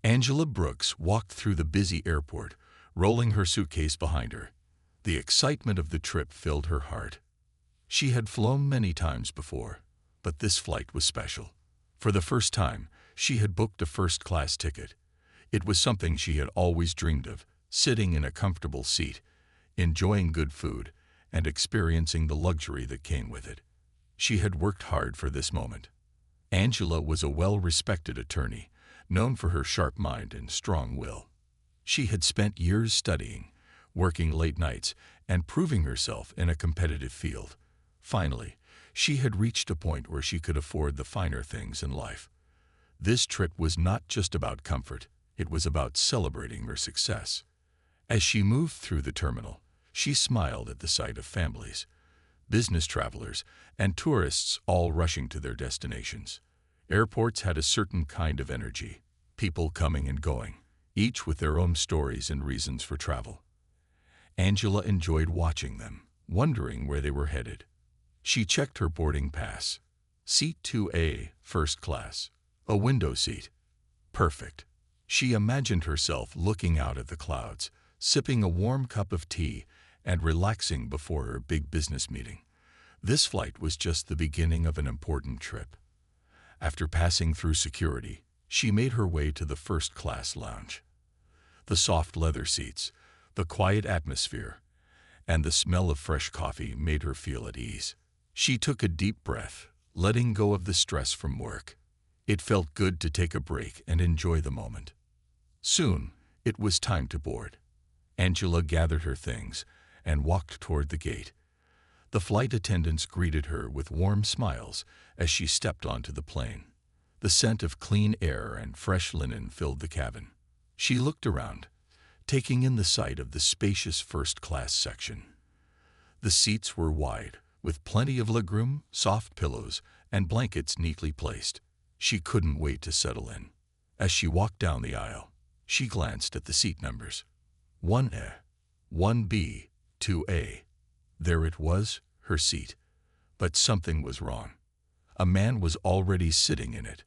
Angela Brooks walked through the busy airport, rolling her suitcase behind her. The excitement of the trip filled her heart. She had flown many times before, but this flight was special. For the first time, she had booked a first-class ticket. It was something she had always dreamed of, sitting in a comfortable seat, enjoying good food, and experiencing the luxury that came with it. She had worked hard for this moment. Angela was a well-respected attorney, known for her sharp mind and strong will. She had spent years studying, working late nights, and proving herself in a competitive field. Finally, she had reached a point where she could afford the finer things in life. This trip was not just about comfort, it was about celebrating her success. As she moved through the terminal, she smiled at the sight of families, business travelers, and tourists all rushing to their destinations. Airports had a certain kind of energy, people coming and going, each with their own stories and reasons for travel. Angela enjoyed watching them, wondering where they were headed. She checked her boarding pass. Seat 2A, first class. A window seat. Perfect. She imagined herself looking out at the clouds, sipping a warm cup of tea, and relaxing before her big business meeting. This flight was just the beginning of an important trip. After passing through security, she made her way to the first-class lounge. The soft leather seats, the quiet atmosphere, and the smell of fresh coffee made her feel at ease. She took a deep breath, letting go of the stress from work. It felt good to take a break and enjoy the moment. Soon, it was time to board. Angela gathered her things and walked toward the gate. The flight attendants greeted her with warm smiles as she stepped onto the plane. The scent of clean air and fresh linen filled the cabin. She looked around, taking in the sight of the spacious first-class section. The seats were wide, with plenty of legroom, soft pillows, and blankets neatly placed. She couldn't wait to settle in. As she walked down the aisle, she glanced at the seat numbers. 1A, 1B, 2A. There it was, her seat. But something was wrong. A man was already sitting in it.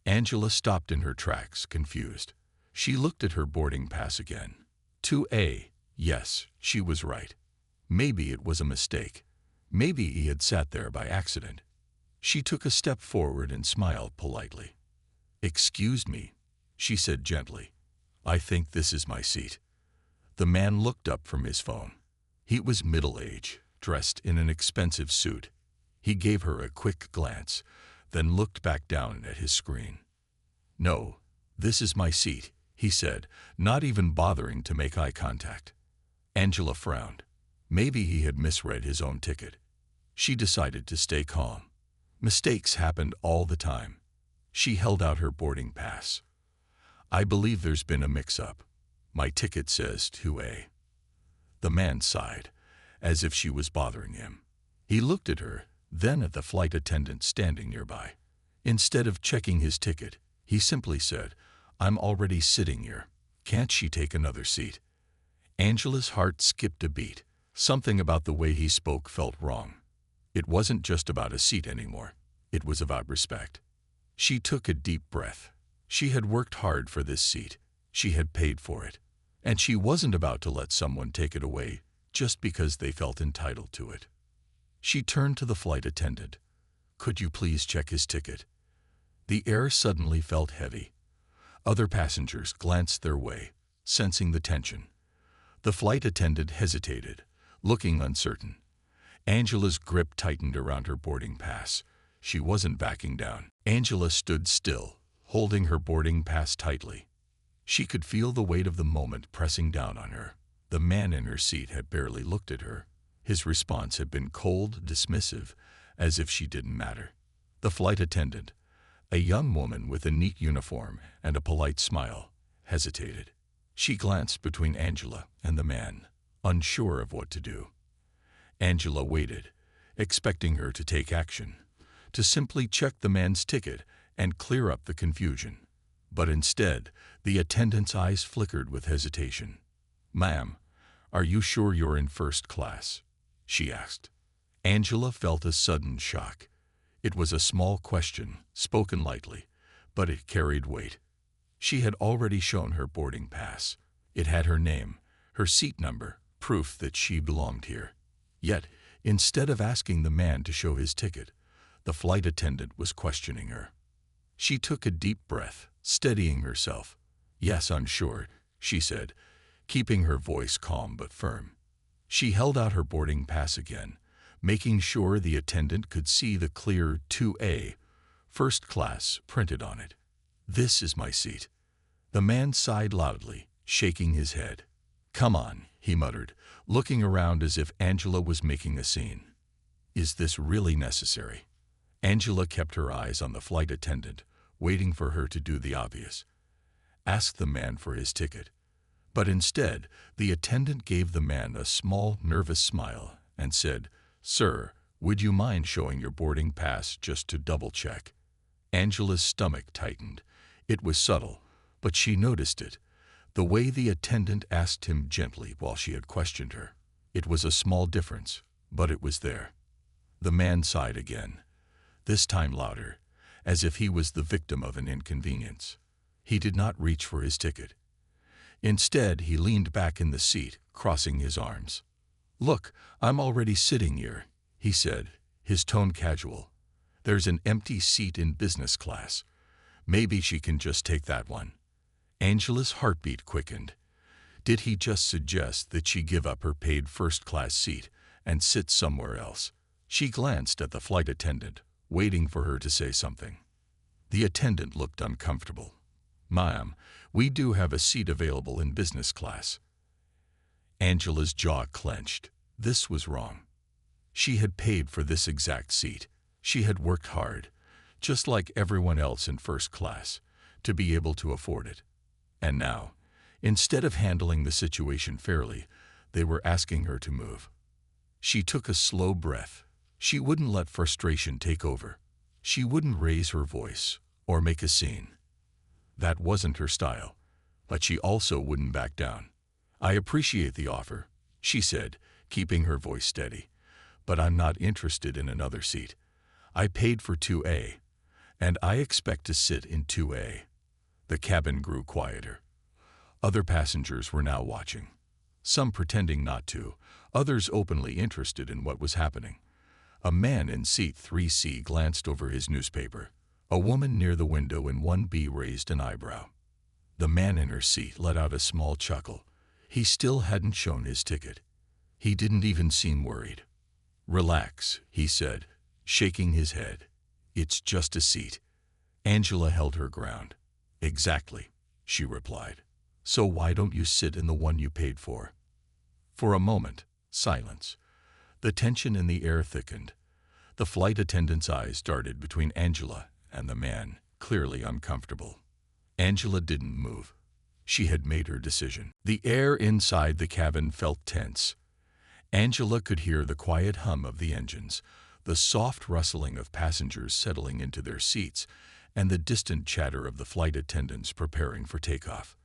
Angela stopped in her tracks, confused. She looked at her boarding pass again. 2A. Yes, she was right. Maybe it was a mistake. Maybe he had sat there by accident. She took a step forward and smiled politely. "Excuse me," she said gently. "I think this is my seat." The man looked up from his phone. He was middle-aged, dressed in an expensive suit. He gave her a quick glance, then looked back down at his screen. "No, this is my seat," he said, not even bothering to make eye contact. Angela frowned. Maybe he had misread his own ticket. She decided to stay calm. Mistakes happened all the time. She held out her boarding pass. "I believe there's been a mix-up. My ticket says 2A." The man sighed, as if she was bothering him. He looked at her, then at the flight attendant standing nearby. Instead of checking his ticket, he simply said, "I'm already sitting here. Can't she take another seat?" Angela's heart skipped a beat. Something about the way he spoke felt wrong. It wasn't just about a seat anymore. It was about respect. She took a deep breath. She had worked hard for this seat. She had paid for it. And she wasn't about to let someone take it away just because they felt entitled to it. She turned to the flight attendant. "Could you please check his ticket?" The air suddenly felt heavy. Other passengers glanced their way, sensing the tension. The flight attendant hesitated, looking uncertain. Angela's grip tightened around her boarding pass. She wasn't backing down. Angela stood still, holding her boarding pass tightly. She could feel the weight of the moment pressing down on her. The man in her seat had barely looked at her. His response had been cold, dismissive, as if she didn't matter. The flight attendant, a young woman with a neat uniform and a polite smile, hesitated. She glanced between Angela and the man, unsure of what to do. Angela waited, expecting her to take action, to simply check the man's ticket and clear up the confusion. But instead, the attendant's eyes flickered with hesitation. "Ma'am, are you sure you're in first class?" she asked. Angela felt a sudden shock. It was a small question, spoken lightly, but it carried weight. She had already shown her boarding pass. It had her name, her seat number, proof that she belonged here. Yet, instead of asking the man to show his ticket, the flight attendant was questioning her. She took a deep breath, steadying herself. "Yes, I'm sure," she said, keeping her voice calm but firm. She held out her boarding pass again, making sure the attendant could see the clear 2A, first class, printed on it. "This is my seat." The man sighed loudly, shaking his head. "Come on," he muttered, looking around as if Angela was making a scene. "Is this really necessary?" Angela kept her eyes on the flight attendant, waiting for her to do the obvious. Ask the man for his ticket. But instead, the attendant gave the man a small, nervous smile and said, "Sir, would you mind showing your boarding pass just to double-check?" Angela's stomach tightened. It was subtle, but she noticed it. The way the attendant asked him gently while she had questioned her. It was a small difference, but it was there. The man sighed again, this time louder, as if he was the victim of an inconvenience. He did not reach for his ticket. Instead, he leaned back in the seat, crossing his arms. "Look, I'm already sitting here," he said, his tone casual. "There's an empty seat in business class. Maybe she can just take that one." Angela's heartbeat quickened. Did he just suggest that she give up her paid first-class seat and sit somewhere else? She glanced at the flight attendant, waiting for her to say something. The attendant looked uncomfortable. "Ma'am, we do have a seat available in business class." Angela's jaw clenched. This was wrong. She had paid for this exact seat. She had worked hard, just like everyone else in first class, to be able to afford it. And now, instead of handling the situation fairly, they were asking her to move. She took a slow breath. She wouldn't let frustration take over. She wouldn't raise her voice or make a scene. That wasn't her style, but she also wouldn't back down. "I appreciate the offer," she said, keeping her voice steady, "but I'm not interested in another seat. I paid for 2A, and I expect to sit in 2A. The cabin grew quieter. Other passengers were now watching, some pretending not to, others openly interested in what was happening. A man in seat 3C glanced over his newspaper. A woman near the window in 1B raised an eyebrow. The man in her seat let out a small chuckle. He still hadn't shown his ticket. He didn't even seem worried. "Relax," he said, shaking his head. "It's just a seat." Angela held her ground. "Exactly," she replied. "So why don't you sit in the one you paid for?" For a moment, silence. The tension in the air thickened. The flight attendant's eyes darted between Angela and the man, clearly uncomfortable. Angela didn't move. She had made her decision. The air inside the cabin felt tense. Angela could hear the quiet hum of the engines, the soft rustling of passengers settling into their seats, and the distant chatter of the flight attendants preparing for takeoff.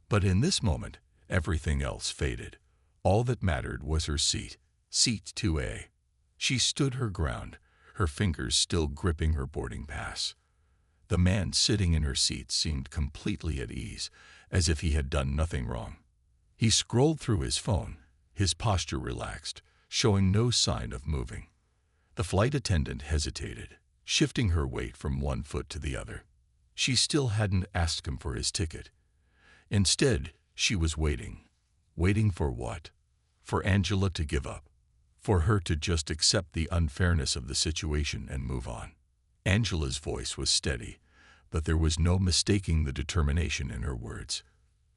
But in this moment, everything else faded. All that mattered was her seat, seat 2A. She stood her ground, her fingers still gripping her boarding pass. The man sitting in her seat seemed completely at ease, as if he had done nothing wrong. He scrolled through his phone, his posture relaxed, showing no sign of moving. The flight attendant hesitated, shifting her weight from one foot to the other. She still hadn't asked him for his ticket. Instead, she was waiting. Waiting for what? For Angela to give up. For her to just accept the unfairness of the situation and move on. Angela's voice was steady, but there was no mistaking the determination in her words.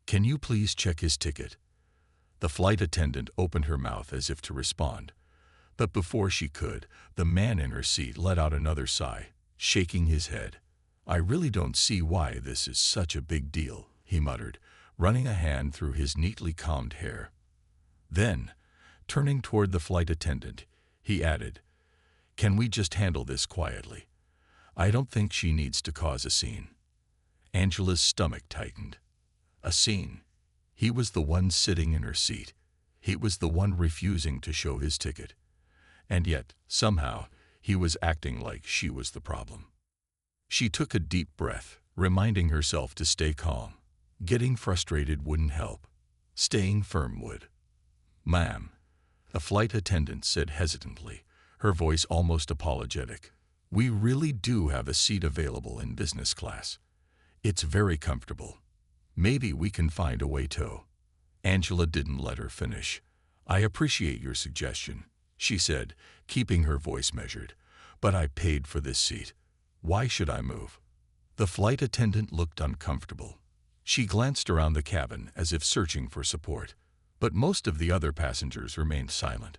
"Can you please check his ticket?" The flight attendant opened her mouth as if to respond. But before she could, the man in her seat let out another sigh, shaking his head. "I really don't see why this is such a big deal," he muttered, running a hand through his neatly combed hair. Then, turning toward the flight attendant, he added, "Can we just handle this quietly? I don't think she needs to cause a scene." Angela's stomach tightened. A scene. He was the one sitting in her seat. He was the one refusing to show his ticket. And yet, somehow, he was acting like she was the problem. She took a deep breath, reminding herself to stay calm. Getting frustrated wouldn't help. Staying firm would. "Ma'am," a flight attendant said hesitantly, her voice almost apologetic. "We really do have a seat available in business class. It's very comfortable. Maybe we can find a way to." Angela didn't let her finish. "I appreciate your suggestion," she said, keeping her voice measured, "but I paid for this seat. Why should I move?" The flight attendant looked uncomfortable. She glanced around the cabin as if searching for support, but most of the other passengers remained silent.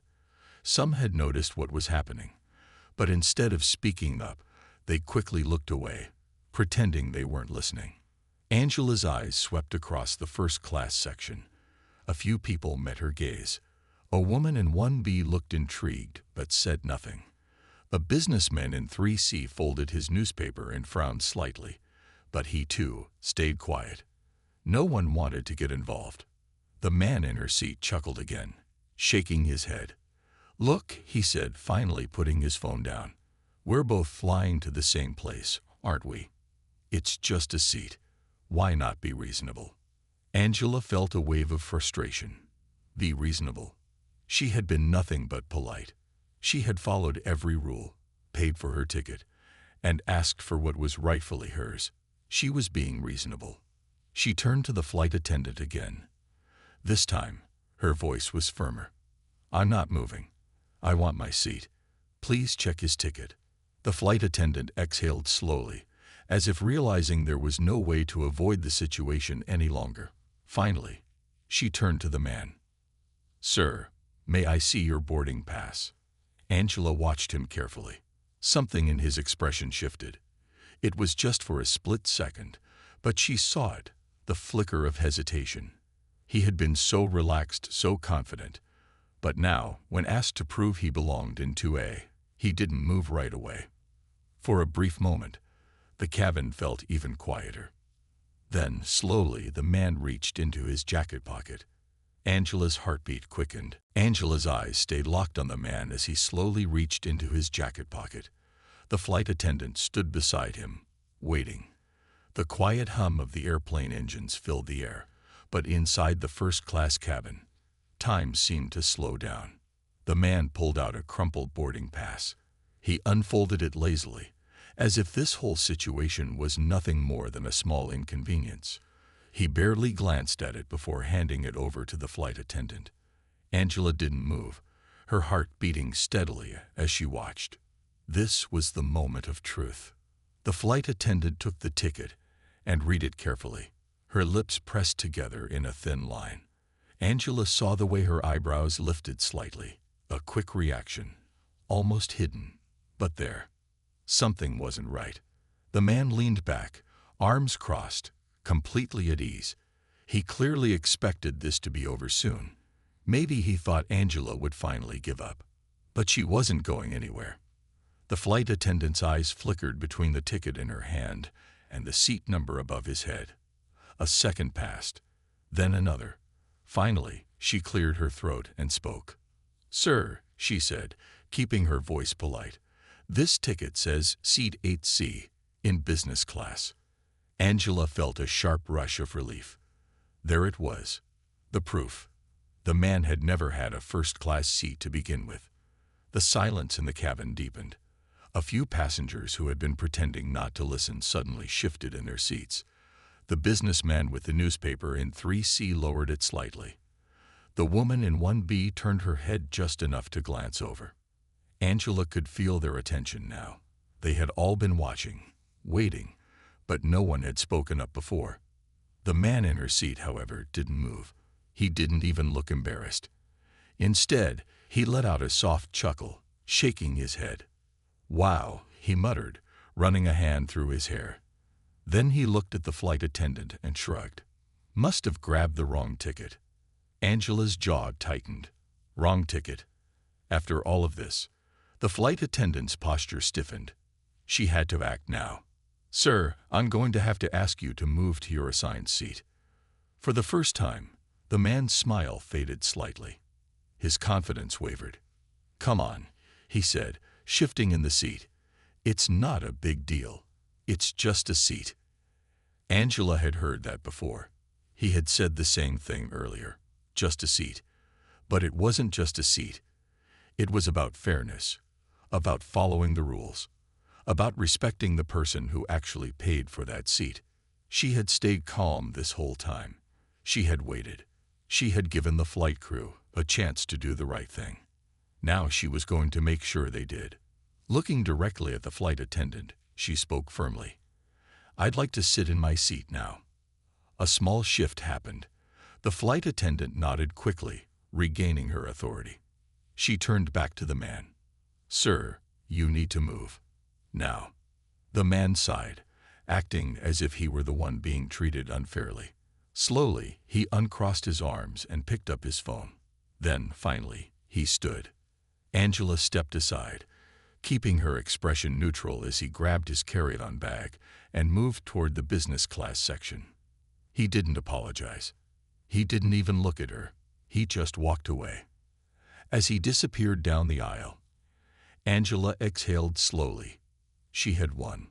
Some had noticed what was happening, but instead of speaking up, they quickly looked away, pretending they weren't listening. Angela's eyes swept across the first-class section. A few people met her gaze. A woman in 1B looked intrigued, but said nothing. A businessman in 3C folded his newspaper and frowned slightly, but he too stayed quiet. No one wanted to get involved. The man in her seat chuckled again, shaking his head. "Look," he said, finally putting his phone down. "We're both flying to the same place, aren't we? It's just a seat. Why not be reasonable?" Angela felt a wave of frustration. Be reasonable. She had been nothing but polite. She had followed every rule, paid for her ticket, and asked for what was rightfully hers. She was being reasonable. She turned to the flight attendant again. This time, her voice was firmer. "I'm not moving. I want my seat. Please check his ticket." The flight attendant exhaled slowly, as if realizing there was no way to avoid the situation any longer. Finally, she turned to the man. "Sir, may I see your boarding pass?" Angela watched him carefully. Something in his expression shifted. It was just for a split second, but she saw it, the flicker of hesitation. He had been so relaxed, so confident, but now, when asked to prove he belonged in 2A, he didn't move right away. For a brief moment, the cabin felt even quieter. Then, slowly, the man reached into his jacket pocket. Angela's heartbeat quickened. Angela's eyes stayed locked on the man as he slowly reached into his jacket pocket. The flight attendant stood beside him, waiting. The quiet hum of the airplane engines filled the air, but inside the first-class cabin, time seemed to slow down. The man pulled out a crumpled boarding pass. He unfolded it lazily, as if this whole situation was nothing more than a small inconvenience. He barely glanced at it before handing it over to the flight attendant. Angela didn't move, her heart beating steadily as she watched. This was the moment of truth. The flight attendant took the ticket and read it carefully, her lips pressed together in a thin line. Angela saw the way her eyebrows lifted slightly, a quick reaction, almost hidden, but there. Something wasn't right. The man leaned back, arms crossed, completely at ease. He clearly expected this to be over soon. Maybe he thought Angela would finally give up. But she wasn't going anywhere. The flight attendant's eyes flickered between the ticket in her hand and the seat number above his head. A second passed, then another. Finally, she cleared her throat and spoke. "Sir," she said, keeping her voice polite, "this ticket says seat 8C, in business class." Angela felt a sharp rush of relief. There it was, the proof. The man had never had a first-class seat to begin with. The silence in the cabin deepened. A few passengers who had been pretending not to listen suddenly shifted in their seats. The businessman with the newspaper in 3C lowered it slightly. The woman in 1B turned her head just enough to glance over. Angela could feel their attention now. They had all been watching, waiting, but no one had spoken up before. The man in her seat, however, didn't move. He didn't even look embarrassed. Instead, he let out a soft chuckle, shaking his head. "Wow," he muttered, running a hand through his hair. Then he looked at the flight attendant and shrugged. "Must have grabbed the wrong ticket." Angela's jaw tightened. Wrong ticket. After all of this, the flight attendant's posture stiffened. She had to act now. "Sir, I'm going to have to ask you to move to your assigned seat." For the first time, the man's smile faded slightly. His confidence wavered. "Come on," he said, shifting in the seat. "It's not a big deal. It's just a seat." Angela had heard that before. He had said the same thing earlier. Just a seat. But it wasn't just a seat. It was about fairness, about following the rules, about respecting the person who actually paid for that seat. She had stayed calm this whole time. She had waited. She had given the flight crew a chance to do the right thing. Now she was going to make sure they did. Looking directly at the flight attendant, she spoke firmly. "I'd like to sit in my seat now." A small shift happened. The flight attendant nodded quickly, regaining her authority. She turned back to the man. "Sir, you need to move. Now." The man sighed, acting as if he were the one being treated unfairly. Slowly, he uncrossed his arms and picked up his phone. Then, finally, he stood. Angela stepped aside, keeping her expression neutral as he grabbed his carry-on bag and moved toward the business class section. He didn't apologize. He didn't even look at her. He just walked away. As he disappeared down the aisle, Angela exhaled slowly. She had won.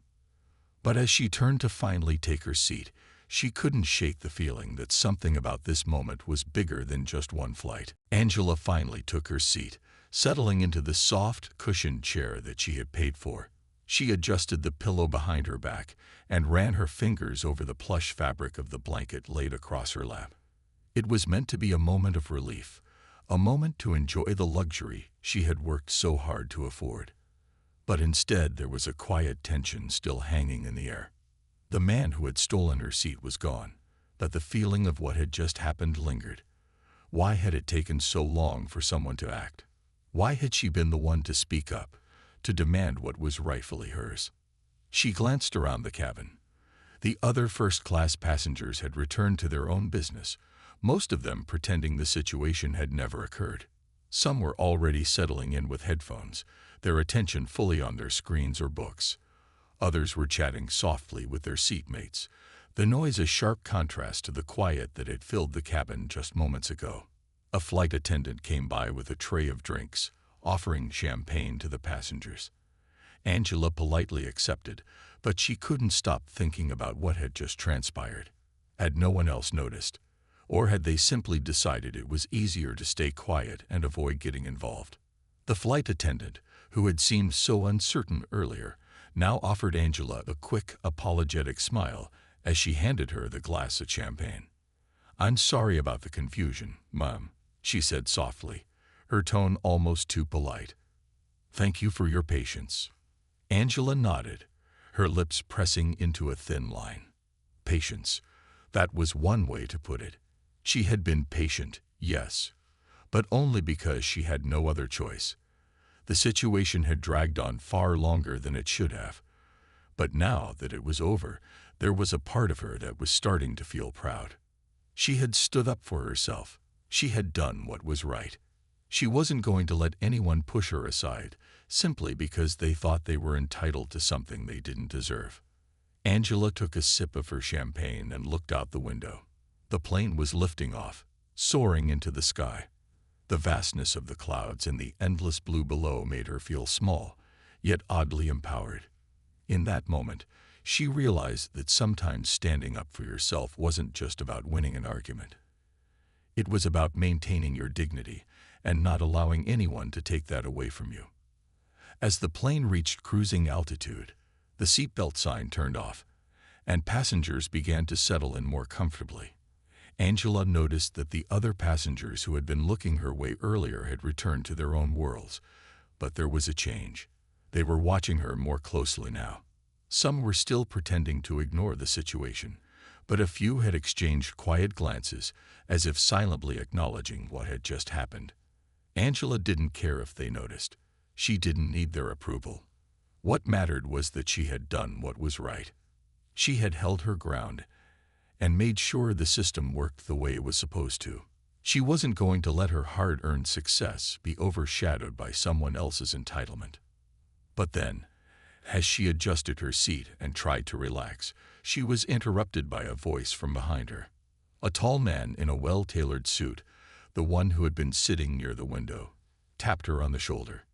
But as she turned to finally take her seat, she couldn't shake the feeling that something about this moment was bigger than just one flight. Angela finally took her seat, settling into the soft, cushioned chair that she had paid for. She adjusted the pillow behind her back and ran her fingers over the plush fabric of the blanket laid across her lap. It was meant to be a moment of relief, a moment to enjoy the luxury she had worked so hard to afford. But instead there was a quiet tension still hanging in the air. The man who had stolen her seat was gone, but the feeling of what had just happened lingered. Why had it taken so long for someone to act? Why had she been the one to speak up, to demand what was rightfully hers? She glanced around the cabin. The other first-class passengers had returned to their own business, most of them pretending the situation had never occurred. Some were already settling in with headphones, their attention fully on their screens or books. Others were chatting softly with their seatmates, the noise a sharp contrast to the quiet that had filled the cabin just moments ago. A flight attendant came by with a tray of drinks, offering champagne to the passengers. Angela politely accepted, but she couldn't stop thinking about what had just transpired. Had no one else noticed? Or had they simply decided it was easier to stay quiet and avoid getting involved? The flight attendant, who had seemed so uncertain earlier, now offered Angela a quick, apologetic smile as she handed her the glass of champagne. "I'm sorry about the confusion, Mom," she said softly, her tone almost too polite. "Thank you for your patience." Angela nodded, her lips pressing into a thin line. Patience. That was one way to put it. She had been patient, yes, but only because she had no other choice. The situation had dragged on far longer than it should have. But now that it was over, there was a part of her that was starting to feel proud. She had stood up for herself. She had done what was right. She wasn't going to let anyone push her aside, simply because they thought they were entitled to something they didn't deserve. Angela took a sip of her champagne and looked out the window. The plane was lifting off, soaring into the sky. The vastness of the clouds and the endless blue below made her feel small, yet oddly empowered. In that moment, she realized that sometimes standing up for yourself wasn't just about winning an argument. It was about maintaining your dignity and not allowing anyone to take that away from you. As the plane reached cruising altitude, the seatbelt sign turned off, and passengers began to settle in more comfortably. Angela noticed that the other passengers who had been looking her way earlier had returned to their own worlds, but there was a change. They were watching her more closely now. Some were still pretending to ignore the situation, but a few had exchanged quiet glances, as if silently acknowledging what had just happened. Angela didn't care if they noticed. She didn't need their approval. What mattered was that she had done what was right. She had held her ground and made sure the system worked the way it was supposed to. She wasn't going to let her hard-earned success be overshadowed by someone else's entitlement. But then, as she adjusted her seat and tried to relax, she was interrupted by a voice from behind her. A tall man in a well-tailored suit, the one who had been sitting near the window, tapped her on the shoulder.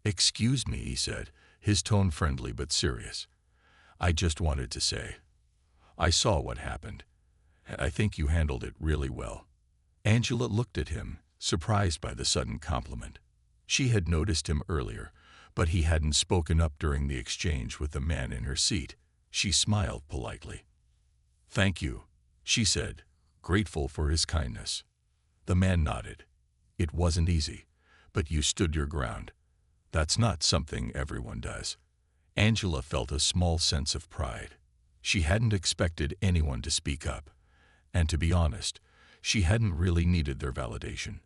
"Excuse me," he said, his tone friendly but serious. "I just wanted to say, I saw what happened. I think you handled it really well." Angela looked at him, surprised by the sudden compliment. She had noticed him earlier, but he hadn't spoken up during the exchange with the man in her seat. She smiled politely. "Thank you," she said, grateful for his kindness. The man nodded. "It wasn't easy, but you stood your ground. That's not something everyone does." Angela felt a small sense of pride. She hadn't expected anyone to speak up, and to be honest, she hadn't really needed their validation.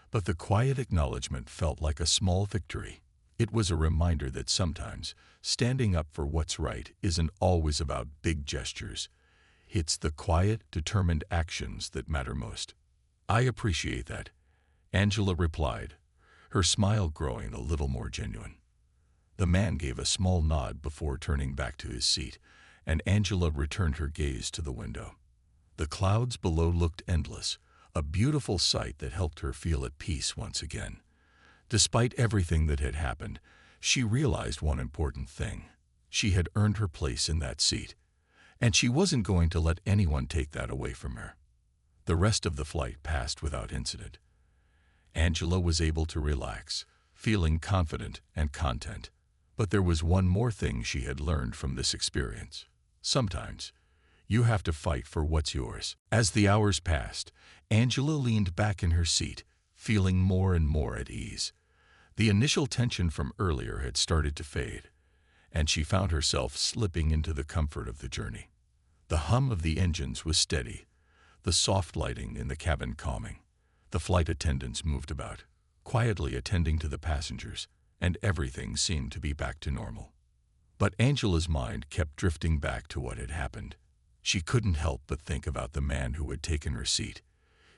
But the quiet acknowledgement felt like a small victory. It was a reminder that sometimes standing up for what's right isn't always about big gestures. It's the quiet, determined actions that matter most. "I appreciate that," Angela replied, her smile growing a little more genuine. The man gave a small nod before turning back to his seat, and Angela returned her gaze to the window. The clouds below looked endless, a beautiful sight that helped her feel at peace once again. Despite everything that had happened, she realized one important thing. She had earned her place in that seat, and she wasn't going to let anyone take that away from her. The rest of the flight passed without incident. Angela was able to relax, feeling confident and content. But there was one more thing she had learned from this experience. Sometimes, you have to fight for what's yours. As the hours passed, Angela leaned back in her seat, feeling more and more at ease. The initial tension from earlier had started to fade, and she found herself slipping into the comfort of the journey. The hum of the engines was steady, the soft lighting in the cabin calming. The flight attendants moved about, quietly attending to the passengers, and everything seemed to be back to normal. But Angela's mind kept drifting back to what had happened. She couldn't help but think about the man who had taken her seat.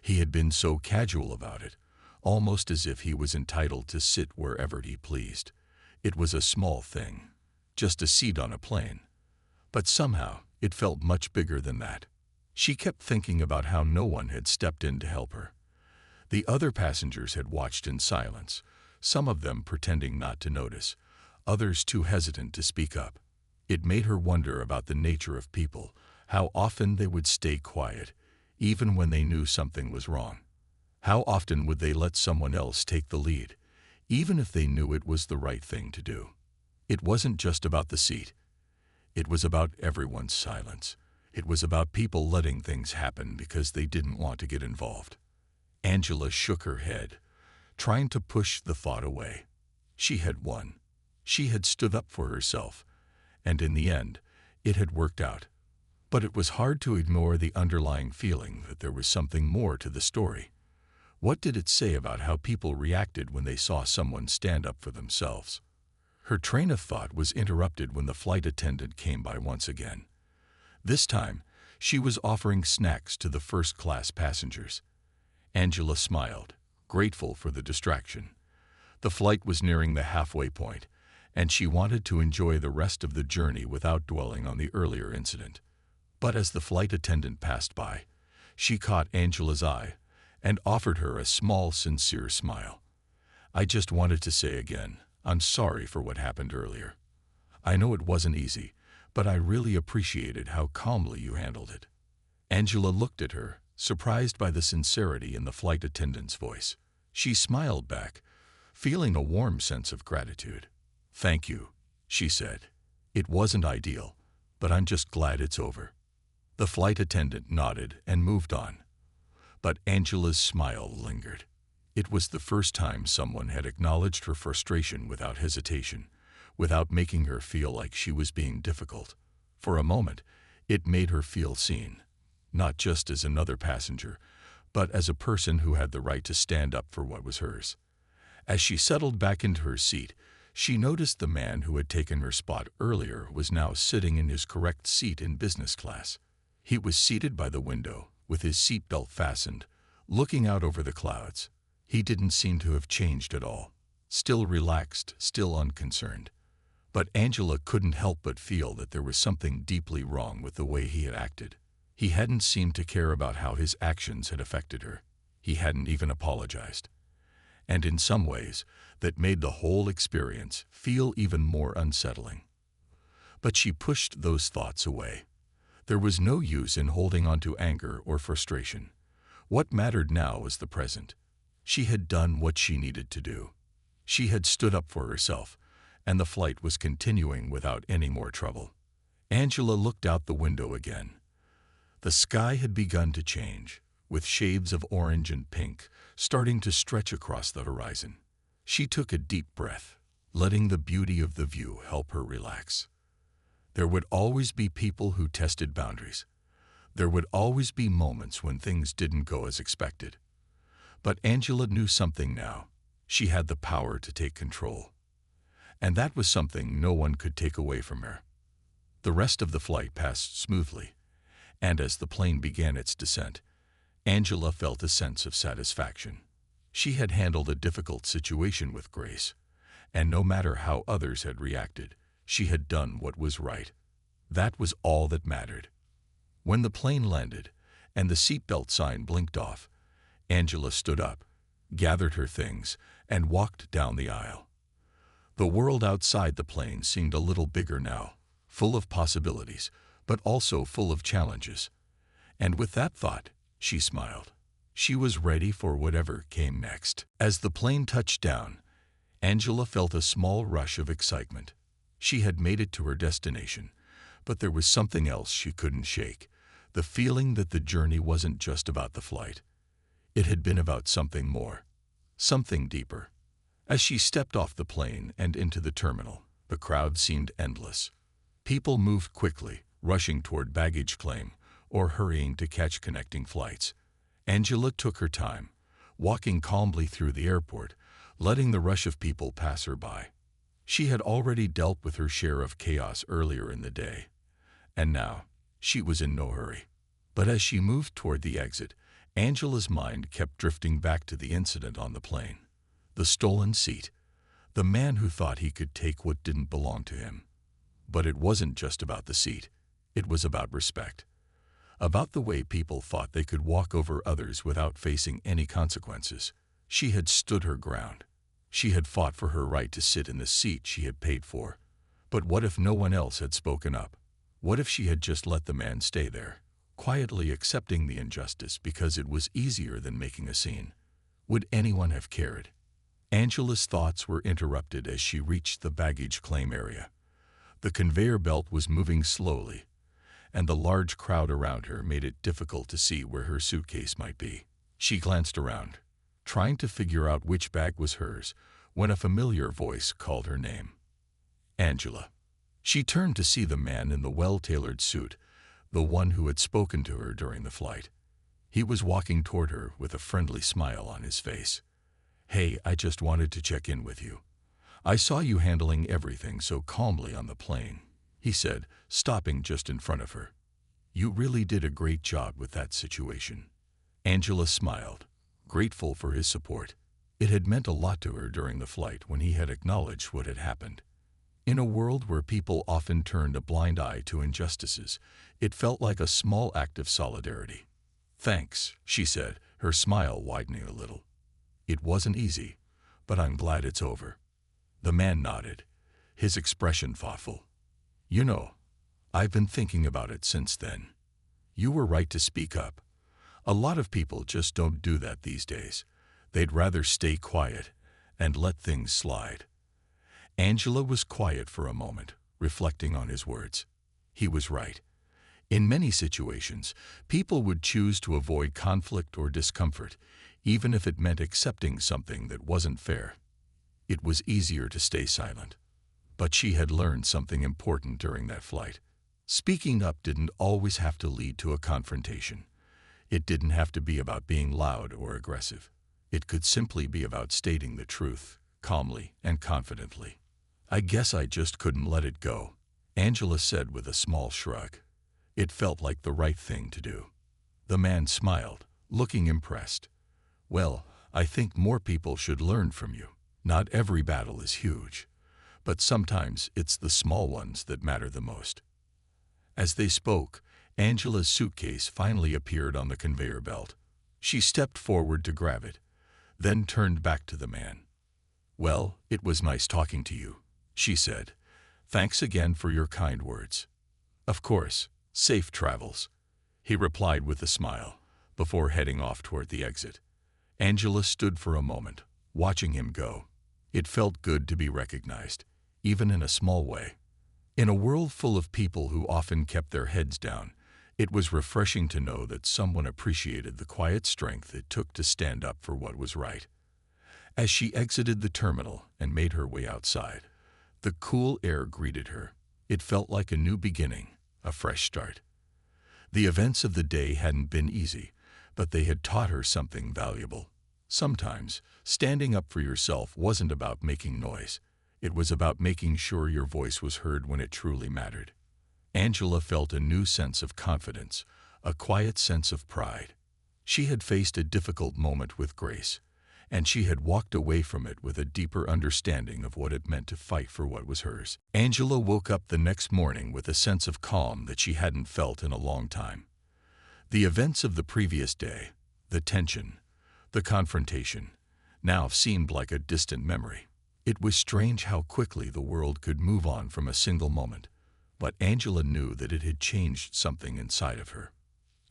He had been so casual about it, almost as if he was entitled to sit wherever he pleased. It was a small thing, just a seat on a plane. But somehow, it felt much bigger than that. She kept thinking about how no one had stepped in to help her. The other passengers had watched in silence, some of them pretending not to notice, others too hesitant to speak up. It made her wonder about the nature of people, how often they would stay quiet, even when they knew something was wrong. How often would they let someone else take the lead, even if they knew it was the right thing to do? It wasn't just about the seat. It was about everyone's silence. It was about people letting things happen because they didn't want to get involved. Angela shook her head, trying to push the thought away. She had won. She had stood up for herself, and in the end, it had worked out. But it was hard to ignore the underlying feeling that there was something more to the story. What did it say about how people reacted when they saw someone stand up for themselves? Her train of thought was interrupted when the flight attendant came by once again. This time, she was offering snacks to the first-class passengers. Angela smiled, grateful for the distraction. The flight was nearing the halfway point, and she wanted to enjoy the rest of the journey without dwelling on the earlier incident. But as the flight attendant passed by, she caught Angela's eye and offered her a small, sincere smile. "I just wanted to say again, I'm sorry for what happened earlier. I know it wasn't easy, but I really appreciated how calmly you handled it." Angela looked at her, surprised by the sincerity in the flight attendant's voice. She smiled back, feeling a warm sense of gratitude. "Thank you," she said. "It wasn't ideal, but I'm just glad it's over." The flight attendant nodded and moved on. But Angela's smile lingered. It was the first time someone had acknowledged her frustration without hesitation, without making her feel like she was being difficult. For a moment, it made her feel seen, not just as another passenger, but as a person who had the right to stand up for what was hers. As she settled back into her seat, she noticed the man who had taken her spot earlier was now sitting in his correct seat in business class. He was seated by the window, with his seatbelt fastened, looking out over the clouds. He didn't seem to have changed at all, still relaxed, still unconcerned. But Angela couldn't help but feel that there was something deeply wrong with the way he had acted. He hadn't seemed to care about how his actions had affected her. He hadn't even apologized. And in some ways, that made the whole experience feel even more unsettling. But she pushed those thoughts away. There was no use in holding on to anger or frustration. What mattered now was the present. She had done what she needed to do. She had stood up for herself, and the flight was continuing without any more trouble. Angela looked out the window again. The sky had begun to change, with shades of orange and pink starting to stretch across the horizon. She took a deep breath, letting the beauty of the view help her relax. There would always be people who tested boundaries. There would always be moments when things didn't go as expected. But Angela knew something now. She had the power to take control. And that was something no one could take away from her. The rest of the flight passed smoothly, and as the plane began its descent, Angela felt a sense of satisfaction. She had handled a difficult situation with grace, and no matter how others had reacted, she had done what was right. That was all that mattered. When the plane landed and the seatbelt sign blinked off, Angela stood up, gathered her things, and walked down the aisle. The world outside the plane seemed a little bigger now, full of possibilities, but also full of challenges. And with that thought, she smiled. She was ready for whatever came next. As the plane touched down, Angela felt a small rush of excitement. She had made it to her destination, but there was something else she couldn't shake, the feeling that the journey wasn't just about the flight. It had been about something more, something deeper. As she stepped off the plane and into the terminal, the crowd seemed endless. People moved quickly, rushing toward baggage claim or hurrying to catch connecting flights. Angela took her time, walking calmly through the airport, letting the rush of people pass her by. She had already dealt with her share of chaos earlier in the day, and now she was in no hurry. But as she moved toward the exit, Angela's mind kept drifting back to the incident on the plane. The stolen seat, the man who thought he could take what didn't belong to him. But it wasn't just about the seat. It was about respect. About the way people thought they could walk over others without facing any consequences. She had stood her ground. She had fought for her right to sit in the seat she had paid for. But what if no one else had spoken up? What if she had just let the man stay there, quietly accepting the injustice because it was easier than making a scene? Would anyone have cared? Angela's thoughts were interrupted as she reached the baggage claim area. The conveyor belt was moving slowly, and the large crowd around her made it difficult to see where her suitcase might be. She glanced around, trying to figure out which bag was hers, when a familiar voice called her name. Angela. She turned to see the man in the well-tailored suit, the one who had spoken to her during the flight. He was walking toward her with a friendly smile on his face. "Hey, I just wanted to check in with you. I saw you handling everything so calmly on the plane," he said, stopping just in front of her. "You really did a great job with that situation." Angela smiled, grateful for his support. It had meant a lot to her during the flight when he had acknowledged what had happened. In a world where people often turned a blind eye to injustices, it felt like a small act of solidarity. "Thanks," she said, her smile widening a little. "It wasn't easy, but I'm glad it's over." The man nodded, his expression thoughtful. "You know, I've been thinking about it since then. You were right to speak up. A lot of people just don't do that these days. They'd rather stay quiet and let things slide." Angela was quiet for a moment, reflecting on his words. He was right. In many situations, people would choose to avoid conflict or discomfort, even if it meant accepting something that wasn't fair. It was easier to stay silent. But she had learned something important during that flight. Speaking up didn't always have to lead to a confrontation. It didn't have to be about being loud or aggressive. It could simply be about stating the truth, calmly and confidently. "I guess I just couldn't let it go," Angela said with a small shrug. It felt like the right thing to do. The man smiled, looking impressed. "Well, I think more people should learn from you. Not every battle is huge, but sometimes it's the small ones that matter the most." As they spoke, Angela's suitcase finally appeared on the conveyor belt. She stepped forward to grab it, then turned back to the man. "Well, it was nice talking to you," she said. "Thanks again for your kind words." "Of course," "Safe travels," he replied with a smile, before heading off toward the exit. Angela stood for a moment, watching him go. It felt good to be recognized, even in a small way. In a world full of people who often kept their heads down, it was refreshing to know that someone appreciated the quiet strength it took to stand up for what was right. As she exited the terminal and made her way outside, the cool air greeted her. It felt like a new beginning, a fresh start. The events of the day hadn't been easy, but they had taught her something valuable. Sometimes, standing up for yourself wasn't about making noise. It was about making sure your voice was heard when it truly mattered. Angela felt a new sense of confidence, a quiet sense of pride. She had faced a difficult moment with grace, and she had walked away from it with a deeper understanding of what it meant to fight for what was hers. Angela woke up the next morning with a sense of calm that she hadn't felt in a long time. The events of the previous day, the tension, the confrontation, now seemed like a distant memory. It was strange how quickly the world could move on from a single moment, but Angela knew that it had changed something inside of her.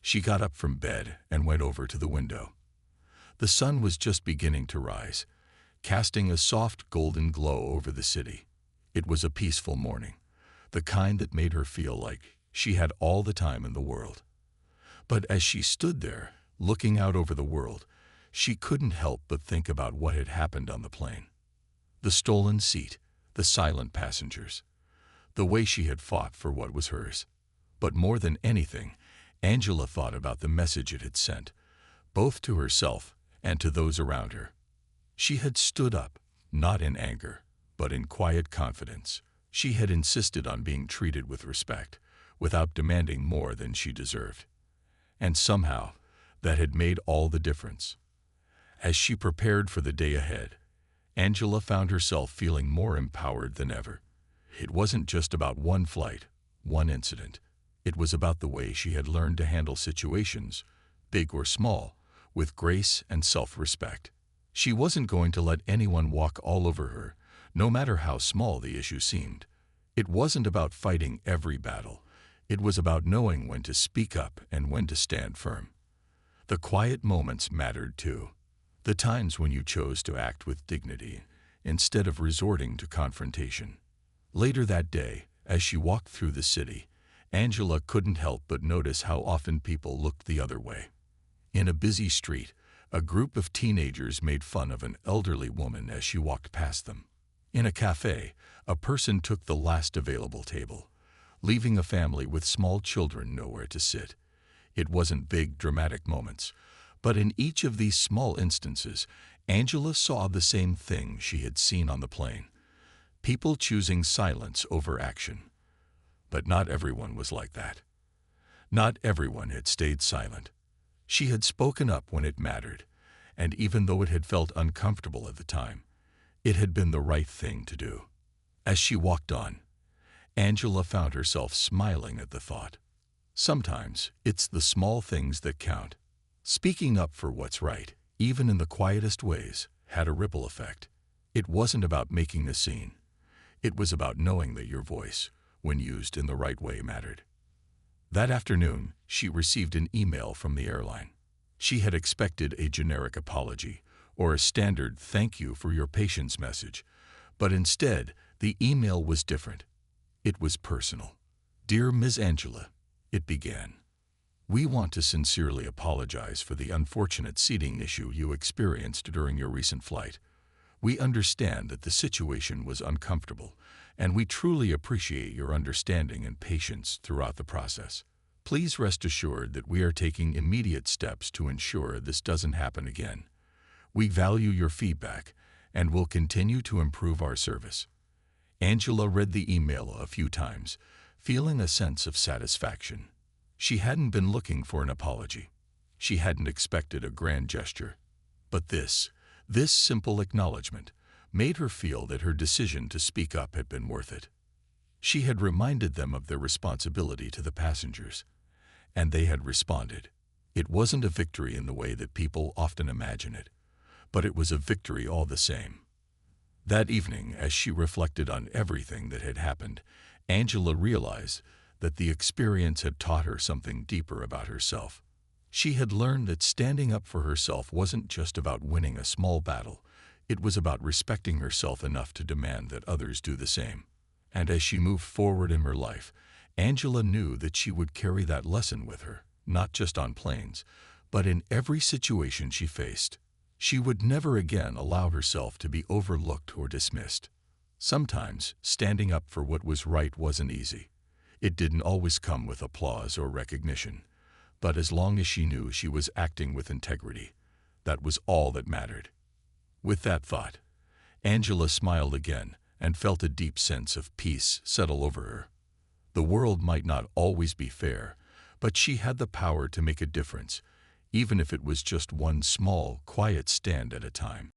She got up from bed and went over to the window. The sun was just beginning to rise, casting a soft golden glow over the city. It was a peaceful morning, the kind that made her feel like she had all the time in the world. But as she stood there, looking out over the world, she couldn't help but think about what had happened on the plane. The stolen seat, the silent passengers, the way she had fought for what was hers. But more than anything, Angela thought about the message it had sent, both to herself and to those around her. She had stood up, not in anger, but in quiet confidence. She had insisted on being treated with respect, without demanding more than she deserved. And somehow, that had made all the difference. As she prepared for the day ahead, Angela found herself feeling more empowered than ever. It wasn't just about one flight, one incident. It was about the way she had learned to handle situations, big or small, with grace and self-respect. She wasn't going to let anyone walk all over her, no matter how small the issue seemed. It wasn't about fighting every battle. It was about knowing when to speak up and when to stand firm. The quiet moments mattered too. The times when you chose to act with dignity instead of resorting to confrontation. Later that day, as she walked through the city, Angela couldn't help but notice how often people looked the other way. In a busy street, a group of teenagers made fun of an elderly woman as she walked past them. In a cafe, a person took the last available table, leaving a family with small children nowhere to sit. It wasn't big, dramatic moments, but in each of these small instances, Angela saw the same thing she had seen on the plane. People choosing silence over action. But not everyone was like that. Not everyone had stayed silent. She had spoken up when it mattered, and even though it had felt uncomfortable at the time, it had been the right thing to do. As she walked on, Angela found herself smiling at the thought. Sometimes it's the small things that count. Speaking up for what's right, even in the quietest ways, had a ripple effect. It wasn't about making a scene. It was about knowing that your voice, when used in the right way, mattered. That afternoon, she received an email from the airline. She had expected a generic apology or a standard "thank you for your patience" message, but instead, the email was different. It was personal. "Dear Ms. Angela," it began. "We want to sincerely apologize for the unfortunate seating issue you experienced during your recent flight. We understand that the situation was uncomfortable, and we truly appreciate your understanding and patience throughout the process. Please rest assured that we are taking immediate steps to ensure this doesn't happen again. We value your feedback and will continue to improve our service." Angela read the email a few times, feeling a sense of satisfaction. She hadn't been looking for an apology. She hadn't expected a grand gesture. But this simple acknowledgement made her feel that her decision to speak up had been worth it. She had reminded them of their responsibility to the passengers, and they had responded. It wasn't a victory in the way that people often imagine it, but it was a victory all the same. That evening, as she reflected on everything that had happened, Angela realized that the experience had taught her something deeper about herself. She had learned that standing up for herself wasn't just about winning a small battle, it was about respecting herself enough to demand that others do the same. And as she moved forward in her life, Angela knew that she would carry that lesson with her, not just on planes, but in every situation she faced. She would never again allow herself to be overlooked or dismissed. Sometimes, standing up for what was right wasn't easy. It didn't always come with applause or recognition. But as long as she knew she was acting with integrity, that was all that mattered. With that thought, Angela smiled again and felt a deep sense of peace settle over her. The world might not always be fair, but she had the power to make a difference, even if it was just one small, quiet stand at a time.